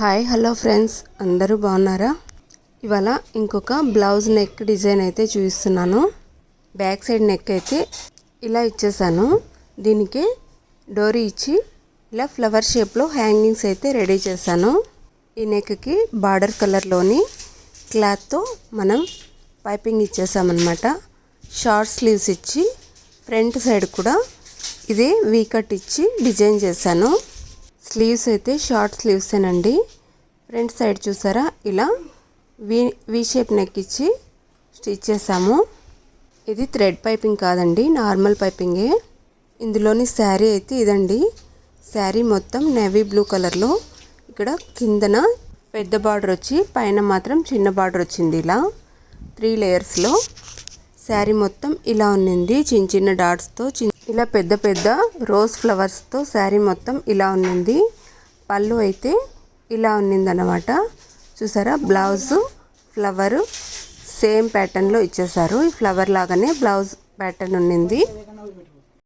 Hi hello friends, అందరూ బాగున్నారా? ఇవాళ ఇంకొక బ్లౌజ్ నెక్ డిజైన్ అయితే చూపిస్తున్నాను. బ్యాక్ సైడ్ నెక్ అయితే ఇలా ఇచ్చేసాను. దీనికి డోరీ ఇచ్చి ఇలా ఫ్లవర్ షేప్లో హ్యాంగింగ్స్ అయితే రెడీ చేశాను. ఈ నెక్కి బార్డర్ కలర్లోని క్లాత్తో మనం పైపింగ్ ఇచ్చేసామన్నమాట. షార్ట్ స్లీవ్స్ ఇచ్చి ఫ్రంట్ సైడ్ కూడా ఇదే వీ కట్ ఇచ్చి డిజైన్ చేశాను. స్లీవ్స్ అయితే షార్ట్ స్లీవ్సేనండి. ఫ్రంట్ సైడ్ చూసారా, ఇలా వీ షేప్ నెక్ ఇచ్చి స్టిచ్ చేసాము. ఇది థ్రెడ్ పైపింగ్ కాదండి, నార్మల్ పైపింగే. ఇందులోని శారీ అయితే ఇదండి. శారీ మొత్తం నేవీ బ్లూ కలర్లో, ఇక్కడ కిందన పెద్ద బార్డర్ వచ్చి పైన మాత్రం చిన్న బార్డర్ వచ్చింది. ఇలా 3 లేయర్స్లో శారీ మొత్తం ఇలా ఉన్నింది. చిన్న చిన్న డాట్స్తో ఇలా పెద్ద పెద్ద రోజ్ ఫ్లవర్స్తో శారీ మొత్తం ఇలా ఉన్నింది. పళ్ళు అయితే ఇలా ఉన్నిందన్నమాట. చూసారా, బ్లౌజు ఫ్లవరు సేమ్ ప్యాటర్న్లో ఇచ్చేసారు. ఈ ఫ్లవర్ లాగానే బ్లౌజ్ ప్యాటర్న్ ఉన్నింది.